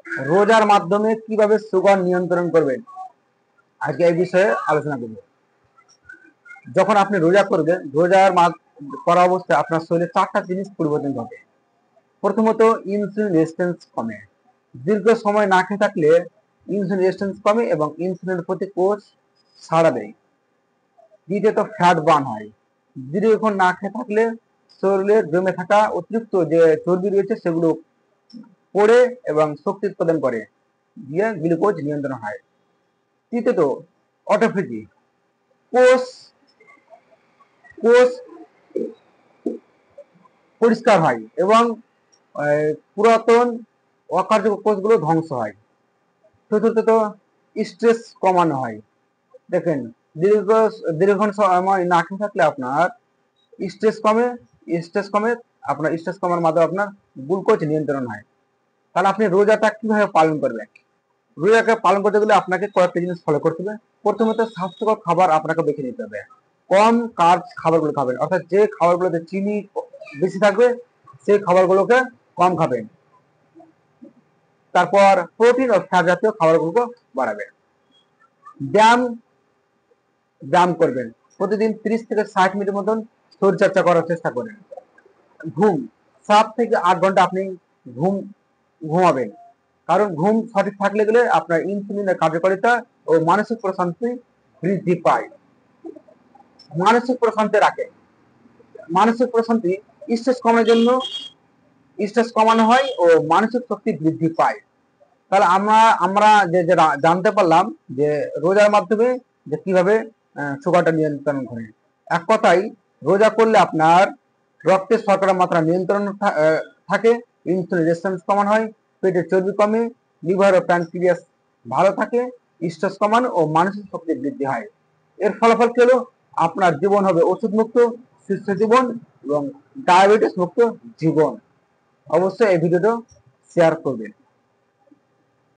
রোজার মাধ্যমে কিভাবে সুগার নিয়ন্ত্রণ করবেন, আজকে এই বিষয়ে আলোচনা করব। যখন আপনি রোজা করবেন, করা অবস্থায় আপনার শরীরে 4টা জিনিস পরিবর্তন ঘটে। প্রথমত, ইনসুলিন রেজিস্ট্যান্স কমে। দীর্ঘ সময় না খেয়ে থাকলে ইনসুলিন রেজিস্ট্যান্স কমে এবং ইনসুলিনের প্রতি কোষ সাড়া দেয়। দ্বিতীয়ত, ফ্যাট বার্ন হয়। দীর্ঘক্ষণ না খেয়ে থাকলে শরীরে জমে থাকা অতিরিক্ত যে চর্বি রয়েছে সেগুলো পড়ে এবং শক্তি উৎপাদন করে, দিয়ে গ্লুকোজ নিয়ন্ত্রণ হয়। তৃতীয়ত, অটোফেজি। কোষ কোষ পরিষ্কার হয় এবং পুরাতন অকার্যকর কোষগুলো ধ্বংস হয়। চতুর্থত, স্ট্রেস কমানো হয়। দেখেন, দীর্ঘক্ষণ সময় না খেয়ে থাকলে আপনার স্ট্রেস কমে। আপনার স্ট্রেস কমার মাধ্যমে আপনার গ্লুকোজ নিয়ন্ত্রণ হয়। তাহলে আপনি রোজাটা কিভাবে পালন করবেন? রোজাকে পালন করতে গেলে আপনাকে কয়েকটা জিনিস ফলো করতে হবে। প্রথমত, স্বাস্থ্যকর খাবার আপনাকে বেছে নিতে হবে। কম কার্বস খাবারগুলো খাবেন, অর্থাৎ যে খাবারগুলোতে চিনি বেশি থাকবে সেই খাবারগুলোকে কম খাবেন। তারপর প্রোটিন ও ফ্যাট জাতীয় খাবারগুলোকে বাড়াবেন। ব্যায়াম ব্যায়াম করবেন, প্রতিদিন 30 থেকে 60 মিনিটের মতন শরীরচর্চা করার চেষ্টা করেন। ঘুম, 7 থেকে 8 ঘন্টা আপনি ঘুমাবেন, কারণ ঘুম সঠিক থাকলে গেলে আপনার ইনসুলিনের কার্যকারিতা ও মানসিক প্রশান্তি বৃদ্ধি পায়। মানসিক প্রশান্তি রাখে, মানসিক প্রশান্তি স্ট্রেস কমানো হয় ও মানসিক শক্তি বৃদ্ধি পায়। তাহলে আমরা যে জানতে পারলাম যে রোজার মাধ্যমে যে কিভাবে সুগারটা নিয়ন্ত্রণ করে। এক কথায়, রোজা করলে আপনার রক্তের শর্করার মাত্রা নিয়ন্ত্রণ থাকে, ইনসুলিন রেজিস্ট্যান্স কমানো হয়, পেটের চর্বি কমে, লিভার ও প্যানক্রিয়াস ভালো থাকে, স্ট্রেস কমানো ও মানসিক শক্তি বৃদ্ধি হয়। এর ফলাফল কি হলো? আপনার জীবন হবে ওষুধ মুক্ত, সুস্থ জীবন এবং ডায়াবেটিস মুক্ত জীবন। অবশ্যই এই ভিডিওটা শেয়ার করবেন।